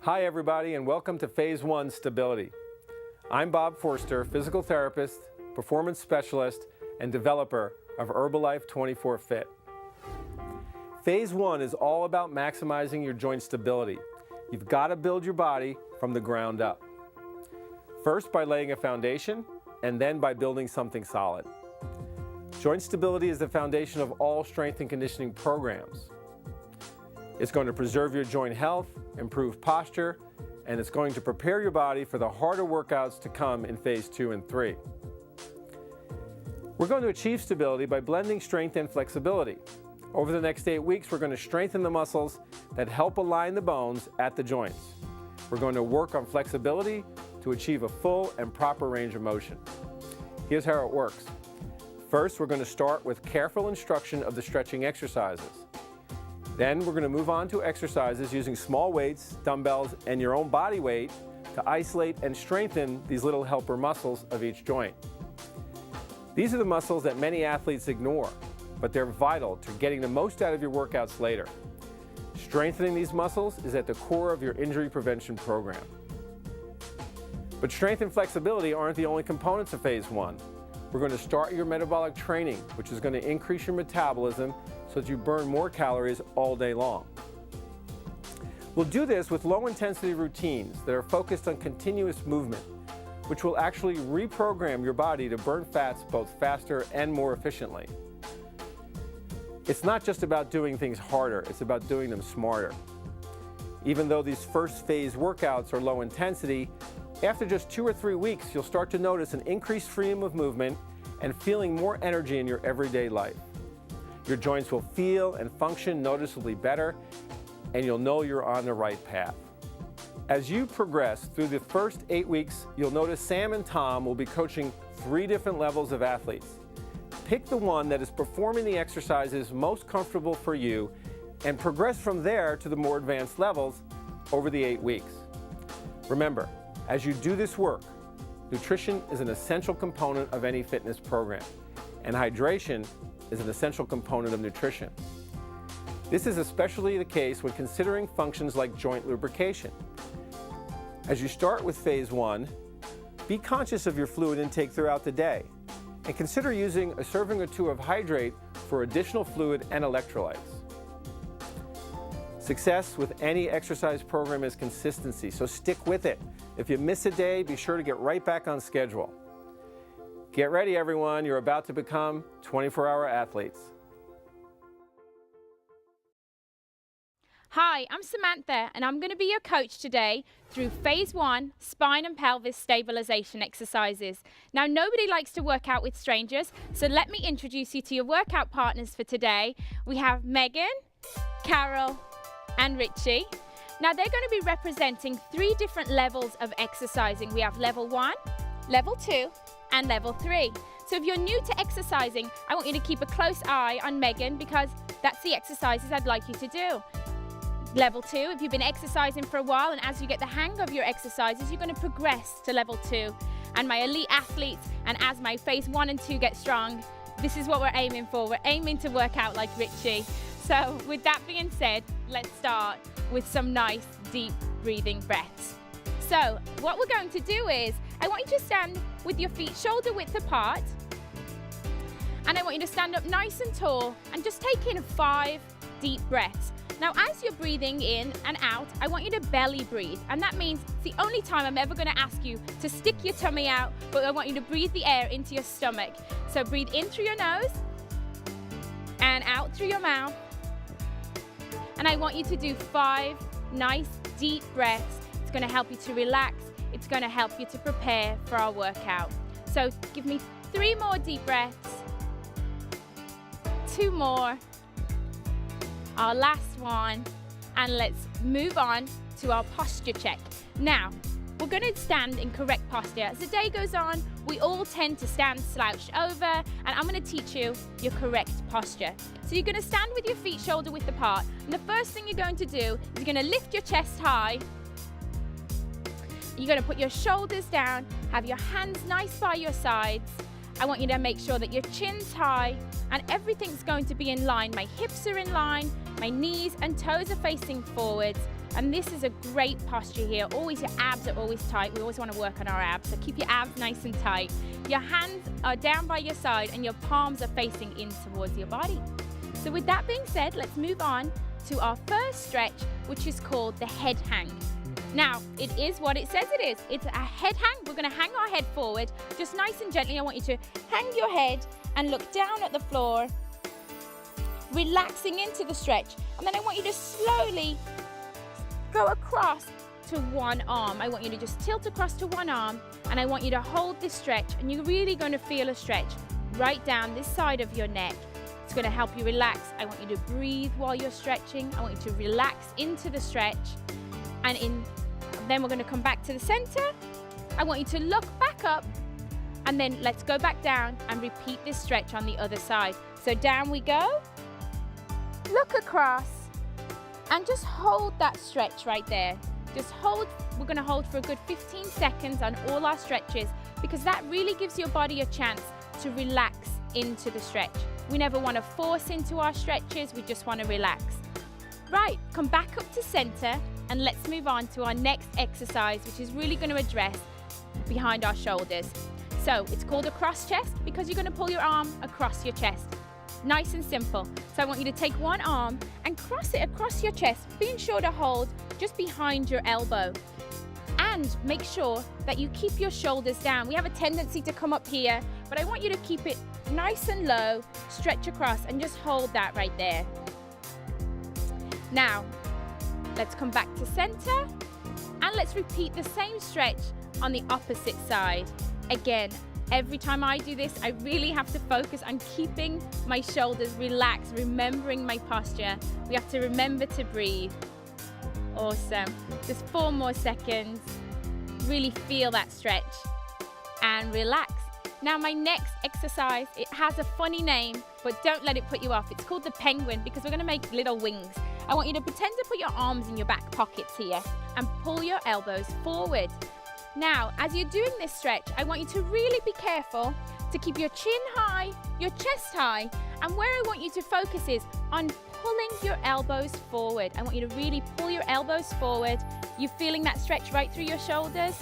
Hi everybody, and welcome to Phase 1 Stability. I'm Bob Forster, physical therapist, performance specialist, and developer of Herbalife 24 Fit. Phase 1 is all about maximizing your joint stability. You've got to build your body from the ground up. First by laying a foundation, and then by building something solid. Joint stability is the foundation of all strength and conditioning programs. It's going to preserve your joint health, improve posture, and it's going to prepare your body for the harder workouts to come in Phase 2 and 3. We're going to achieve stability by blending strength and flexibility. Over the next 8 weeks, we're going to strengthen the muscles that help align the bones at the joints. We're going to work on flexibility to achieve a full and proper range of motion. Here's how it works. First, we're going to start with careful instruction of the stretching exercises. Then we're going to move on to exercises using small weights, dumbbells, and your own body weight to isolate and strengthen these little helper muscles of each joint. These are the muscles that many athletes ignore, but they're vital to getting the most out of your workouts later. Strengthening these muscles is at the core of your injury prevention program. But strength and flexibility aren't the only components of Phase 1. We're going to start your metabolic training, which is going to increase your metabolism so that you burn more calories all day long. We'll do this with low-intensity routines that are focused on continuous movement, which will actually reprogram your body to burn fats both faster and more efficiently. It's not just about doing things harder, it's about doing them smarter. Even though these first phase workouts are low intensity, after just 2 or 3 weeks, you'll start to notice an increased freedom of movement and feeling more energy in your everyday life. Your joints will feel and function noticeably better, and you'll know you're on the right path. As you progress through the first 8 weeks, you'll notice Sam and Tom will be coaching 3 different levels of athletes. Pick the one that is performing the exercises most comfortable for you and progress from there to the more advanced levels over the 8 weeks. Remember, as you do this work, nutrition is an essential component of any fitness program, and hydration is an essential component of nutrition. This is especially the case when considering functions like joint lubrication. As you start with Phase 1, be conscious of your fluid intake throughout the day, and consider using a serving or 2 of hydrate for additional fluid and electrolytes. Success with any exercise program is consistency, so stick with it. If you miss a day, be sure to get right back on schedule. Get ready, everyone. You're about to become 24-hour athletes. Hi, I'm Samantha, and I'm going to be your coach today through Phase 1 spine and pelvis stabilization exercises. Now, nobody likes to work out with strangers, so let me introduce you to your workout partners for today. We have Megan, Carol, and Richie. Now, they're going to be representing 3 different levels of exercising. We have level 1, level 2, and level 3. So if you're new to exercising, I want you to keep a close eye on Megan because that's the exercises I'd like you to do. Level 2, if you've been exercising for a while and as you get the hang of your exercises, you're going to progress to level 2. And my elite athletes, and as my Phase 1 and 2 get strong, this is what we're aiming for. We're aiming to work out like Richie. So with that being said, let's start with some nice deep breathing breaths. So what we're going to do is, I want you to stand with your feet shoulder width apart, and I want you to stand up nice and tall and just take in 5 deep breaths. Now, as you're breathing in and out, I want you to belly breathe, and that means it's the only time I'm ever going to ask you to stick your tummy out, but I want you to breathe the air into your stomach. So breathe in through your nose and out through your mouth, and I want you to do 5 nice deep breaths. It's going to help you to relax. It's going to help you to prepare for our workout. So give me 3 more deep breaths, 2 more, our last one, and let's move on to our posture check. Now, we're going to stand in correct posture. As the day goes on, we all tend to stand slouched over, and I'm going to teach you your correct posture. So you're going to stand with your feet shoulder width apart, and the first thing you're going to do is you're going to lift your chest high. You're going to put your shoulders down, have your hands nice by your sides. I want you to make sure that your chin's high and everything's going to be in line. My hips are in line, my knees and toes are facing forwards, And this is a great posture here. Always, your abs are always tight. We always want to work on our abs, so keep your abs nice and tight. Your hands are down by your side and your palms are facing in towards your body. So with that being said, let's move on to our first stretch, which is called the head hang. Now, it is what it says it is. It's a head hang. We're going to hang our head forward, just nice and gently. I want you to hang your head and look down at the floor, relaxing into the stretch. And then I want you to slowly go across to one arm. I want you to just tilt across to one arm, and I want you to hold this stretch, and you're really going to feel a stretch right down this side of your neck. It's going to help you relax. I want you to breathe while you're stretching. I want you to relax into the stretch, and then we're going to come back to the center. I want you to look back up, and then let's go back down and repeat this stretch on the other side. So down we go, look across, and just hold that stretch right there. Just hold. We're going to hold for a good 15 seconds on all our stretches, because that really gives your body a chance to relax into the stretch. We never want to force into our stretches, we just want to relax. Right, come back up to center, and let's move on to our next exercise, which is really going to address behind our shoulders. So it's called a cross chest, because you're going to pull your arm across your chest. Nice and simple. So I want you to take one arm and cross it across your chest, being sure to hold just behind your elbow. And make sure that you keep your shoulders down. We have a tendency to come up here, but I want you to keep it nice and low, stretch across, and just hold that right there. Now, let's come back to center, and let's repeat the same stretch on the opposite side. Again, every time I do this, I really have to focus on keeping my shoulders relaxed, remembering my posture. We have to remember to breathe. Awesome. Just 4 more seconds. Really feel that stretch and relax. Now my next exercise, it has a funny name, but don't let it put you off. It's called the penguin, because we're going to make little wings. I want you to pretend to put your arms in your back pockets here and pull your elbows forward. Now, as you're doing this stretch, I want you to really be careful to keep your chin high, your chest high, and where I want you to focus is on pulling your elbows forward. I want you to really pull your elbows forward. You're feeling that stretch right through your shoulders?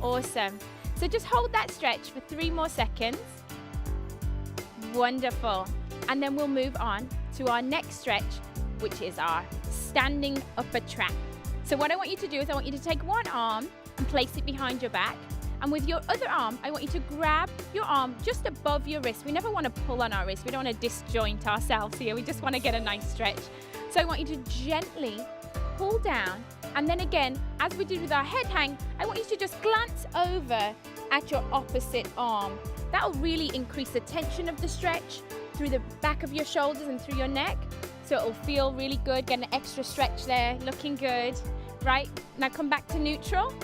Awesome. So just hold that stretch for 3 more seconds. Wonderful. And then we'll move on to our next stretch, which is our standing upper trap. So what I want you to do is I want you to take one arm and place it behind your back. And with your other arm, I want you to grab your arm just above your wrist. We never want to pull on our wrist. We don't want to disjoint ourselves here. We just want to get a nice stretch. So I want you to gently pull down. And then again, as we did with our head hang, I want you to just glance over at your opposite arm. That'll really increase the tension of the stretch through the back of your shoulders and through your neck. So it'll feel really good, get an extra stretch there, looking good. Right, now come back to neutral.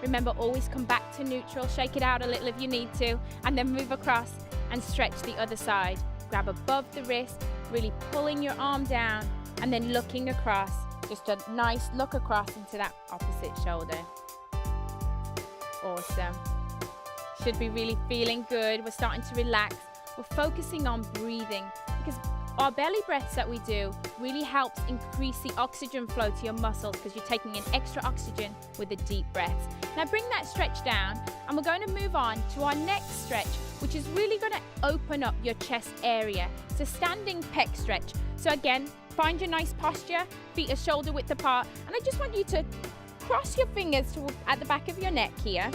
Remember, always come back to neutral. Shake it out a little if you need to, and then move across and stretch the other side. Grab above the wrist, really pulling your arm down, and then looking across. Just a nice look across into that opposite shoulder. Awesome. Should be really feeling good. We're starting to relax. We're focusing on breathing, because our belly breaths that we do really helps increase the oxygen flow to your muscles, because you're taking in extra oxygen with the deep breaths. Now bring that stretch down, and we're going to move on to our next stretch, which is really going to open up your chest area. It's a standing pec stretch. So again, find your nice posture, feet are shoulder width apart, and I just want you to cross your fingers at the back of your neck here.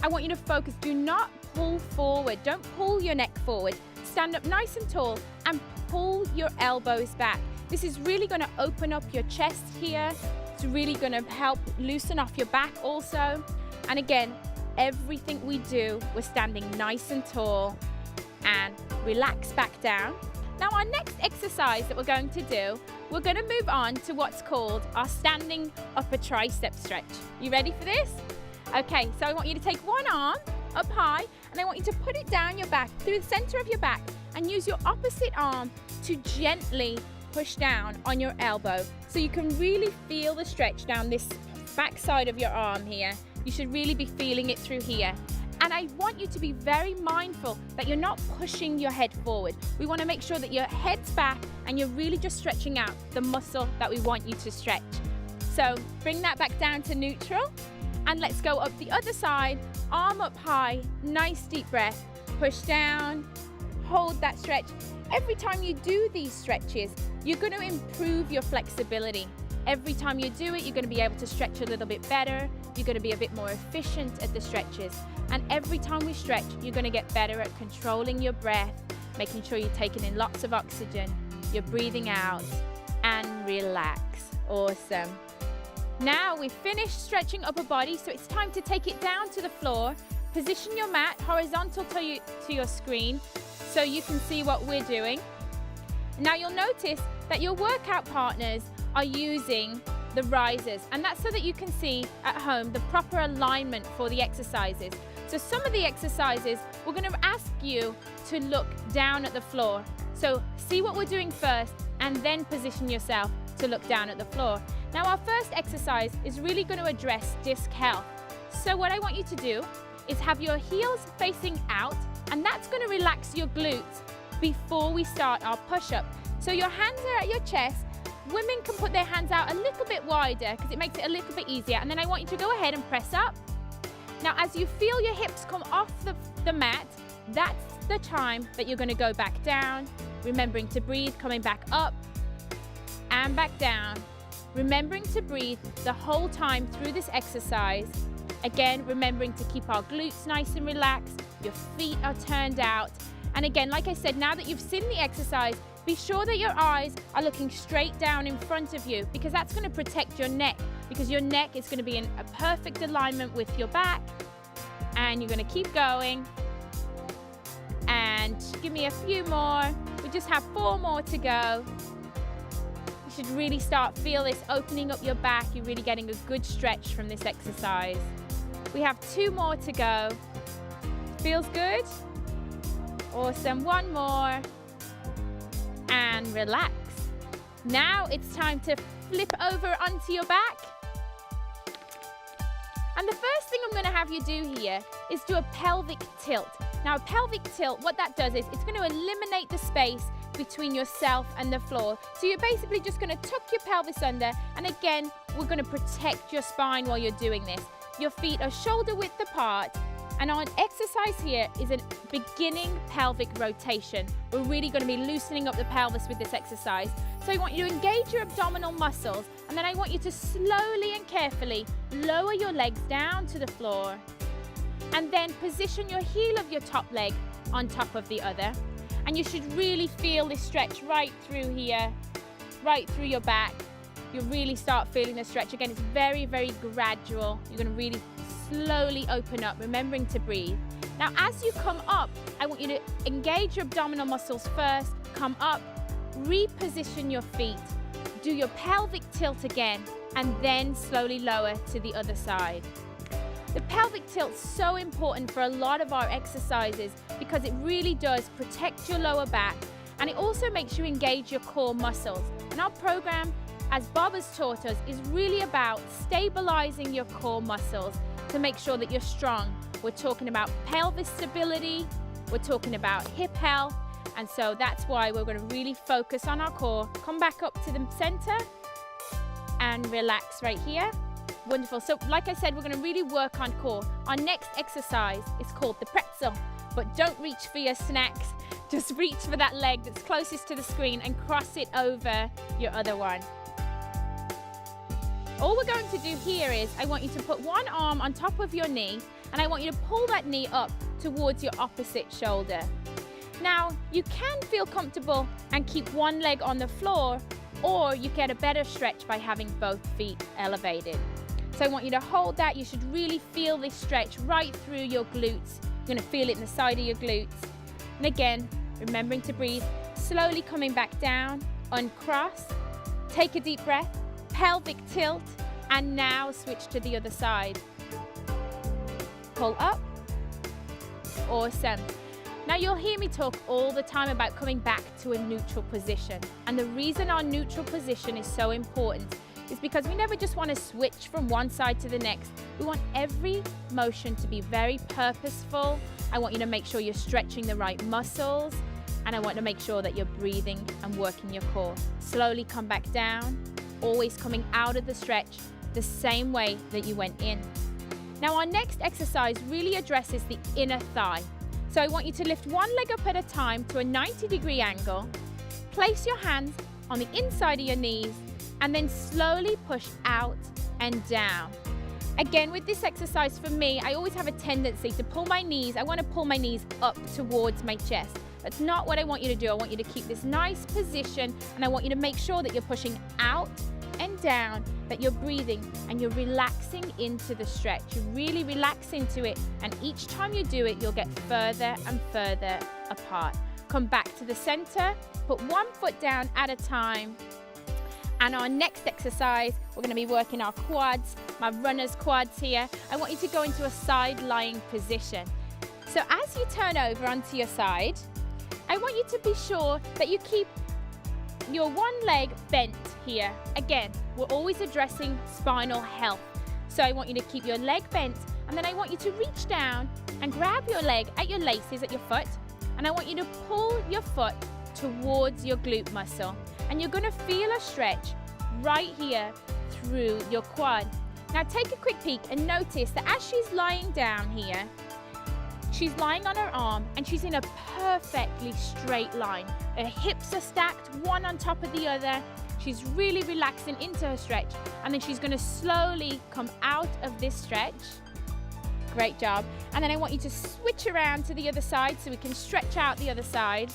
I want you to focus. Do not pull forward. Don't pull your neck forward. Stand up nice and tall and pull your elbows back. This is really going to open up your chest here. It's really going to help loosen off your back also. And again, everything we do, we're standing nice and tall and relax back down. Now our next exercise that we're going to do, we're going to move on to what's called our standing upper tricep stretch. You ready for this? Okay, so I want you to take one arm up high, and I want you to put it down your back, through the center of your back, and use your opposite arm to gently push down on your elbow. So you can really feel the stretch down this back side of your arm here. You should really be feeling it through here. And I want you to be very mindful that you're not pushing your head forward. We want to make sure that your head's back and you're really just stretching out the muscle that we want you to stretch. So bring that back down to neutral, and let's go up the other side, arm up high, nice deep breath, push down, hold that stretch. Every time you do these stretches, you're going to improve your flexibility. Every time you do it, you're going to be able to stretch a little bit better. You're going to be a bit more efficient at the stretches. And every time we stretch, you're going to get better at controlling your breath, making sure you're taking in lots of oxygen, you're breathing out, and relax. Awesome. Now we've finished stretching upper body, so it's time to take it down to the floor. Position your mat horizontal to your screen so you can see what we're doing. Now you'll notice that your workout partners are using the risers, and that's so that you can see at home the proper alignment for the exercises. So some of the exercises, we're going to ask you to look down at the floor. So see what we're doing first and then position yourself to look down at the floor. Now our first exercise is really going to address disc health. So what I want you to do is have your heels facing out, and that's going to relax your glutes before we start our push-up. So your hands are at your chest. Women can put their hands out a little bit wider because it makes it a little bit easier. And then I want you to go ahead and press up. Now, as you feel your hips come off the mat, that's the time that you're going to go back down, remembering to breathe, coming back up and back down. Remembering to breathe the whole time through this exercise. Again, remembering to keep our glutes nice and relaxed. Your feet are turned out. And again, like I said, now that you've seen the exercise, be sure that your eyes are looking straight down in front of you, because that's going to protect your neck, because your neck is going to be in a perfect alignment with your back. And you're going to keep going. And give me a few more. We just have 4 more to go. You should really feel this opening up your back. You're really getting a good stretch from this exercise. We have 2 more to go. Feels good? Awesome. 1 more. And relax. Now it's time to flip over onto your back. And the first thing I'm going to have you do here is do a pelvic tilt. Now, a pelvic tilt, what that does is it's going to eliminate the space between yourself and the floor. So you're basically just going to tuck your pelvis under, and again, we're going to protect your spine while you're doing this. Your feet are shoulder width apart, and our exercise here is a beginning pelvic rotation. We're really going to be loosening up the pelvis with this exercise. So I want you to engage your abdominal muscles, and then I want you to slowly and carefully lower your legs down to the floor, and then position your heel of your top leg on top of the other. And you should really feel this stretch right through here, right through your back. You really start feeling the stretch. Again, it's very, very gradual. You're going to really slowly open up, remembering to breathe. Now, as you come up, I want you to engage your abdominal muscles first, come up, reposition your feet, do your pelvic tilt again, and then slowly lower to the other side. The pelvic tilt's so important for a lot of our exercises because it really does protect your lower back, and it also makes you engage your core muscles. And our program, as Bob has taught us, is really about stabilizing your core muscles to make sure that you're strong. We're talking about pelvis stability, we're talking about hip health, and so that's why we're going to really focus on our core. Come back up to the center and relax right here. Wonderful. So like I said, we're going to really work on core. Our next exercise is called the pretzel, but don't reach for your snacks. Just reach for that leg that's closest to the screen and cross it over your other one. All we're going to do here is I want you to put one arm on top of your knee, and I want you to pull that knee up towards your opposite shoulder. Now, you can feel comfortable and keep one leg on the floor, or you get a better stretch by having both feet elevated. So I want you to hold that. You should really feel this stretch right through your glutes. You're going to feel it in the side of your glutes. And again, remembering to breathe, slowly coming back down, uncross, take a deep breath, pelvic tilt, and now switch to the other side. Pull up. Awesome. Now you'll hear me talk all the time about coming back to a neutral position. And the reason our neutral position is so important is because we never just want to switch from one side to the next. We want every motion to be very purposeful. I want you to make sure you're stretching the right muscles, and I want to make sure that you're breathing and working your core. Slowly come back down, always coming out of the stretch the same way that you went in. Now our next exercise really addresses the inner thigh. So I want you to lift one leg up at a time to a 90-degree angle, place your hands on the inside of your knees, and then slowly push out and down. Again, with this exercise for me, I always have a tendency to pull my knees. I want to pull my knees up towards my chest. That's not what I want you to do. I want you to keep this nice position, and I want you to make sure that you're pushing out and down, that you're breathing and you're relaxing into the stretch. You really relax into it, and each time you do it, you'll get further and further apart. Come back to the center, put one foot down at a time. And our next exercise, we're going to be working our quads, my runner's quads here. I want you to go into a side lying position. So as you turn over onto your side, I want you to be sure that you keep your one leg bent here. Again, we're always addressing spinal health. So I want you to keep your leg bent, and then I want you to reach down and grab your leg at your laces at your foot, and I want you to pull your foot towards your glute muscle. And you're going to feel a stretch right here through your quad. Now take a quick peek and notice that as she's lying down here, she's lying on her arm and she's in a perfectly straight line. Her hips are stacked one on top of the other. She's really relaxing into her stretch, and then she's going to slowly come out of this stretch. Great job. And then I want you to switch around to the other side so we can stretch out the other side.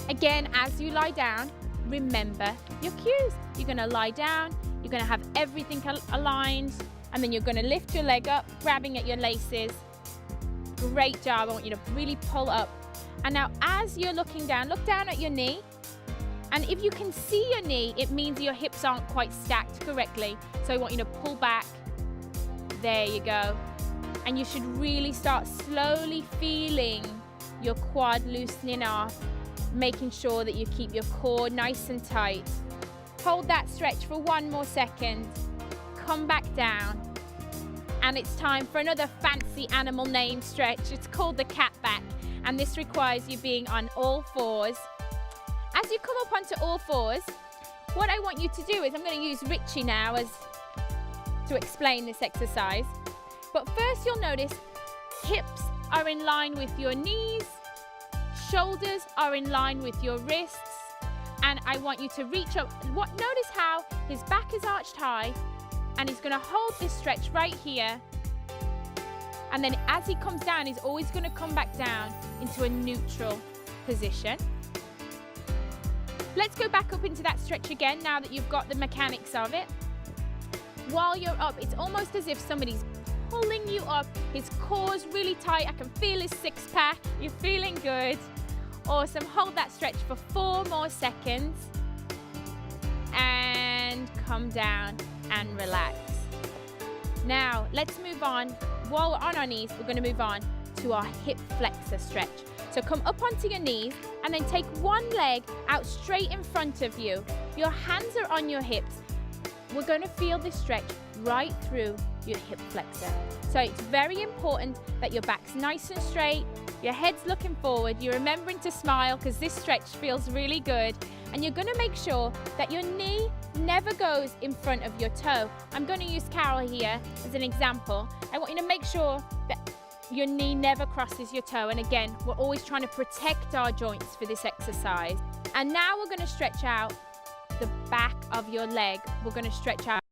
Again, as you lie down, remember your cues. You're going to lie down, you're going to have everything aligned, and then you're going to lift your leg up, grabbing at your laces. Great job. I want you to really pull up. And now as you're looking down, look down at your knee. And if you can see your knee, it means your hips aren't quite stacked correctly. So I want you to pull back. There you go. And you should really start slowly feeling your quad loosening off, making sure that you keep your core nice and tight. Hold that stretch for one more second. Come back down. And it's time for another fancy animal name stretch. It's called the cat back, and this requires you being on all fours. As you come up onto all fours, what I want you to do is, I'm going to use Richie now to explain this exercise. But first you'll notice hips are in line with your knees, shoulders are in line with your wrists, and I want you to reach up. Notice how his back is arched high, and he's going to hold this stretch right here. And then as he comes down, he's always going to come back down into a neutral position. Let's go back up into that stretch again now that you've got the mechanics of it. While you're up, it's almost as if somebody's pulling you up. His core's really tight. I can feel his six-pack. You're feeling good. Awesome. Hold that stretch for 4 more seconds. And come down and relax. Now, let's move on. While we're on our knees, we're going to move on to our hip flexor stretch. So come up onto your knees and then take one leg out straight in front of you. Your hands are on your hips. We're going to feel this stretch right through your hip flexor. So it's very important that your back's nice and straight, your head's looking forward, you're remembering to smile because this stretch feels really good, and you're going to make sure that your knee never goes in front of your toe. I'm going to use Carol here as an example. I want you to make sure that your knee never crosses your toe, and again, we're always trying to protect our joints for this exercise. And now we're going to stretch out the back of your leg. We're going to stretch out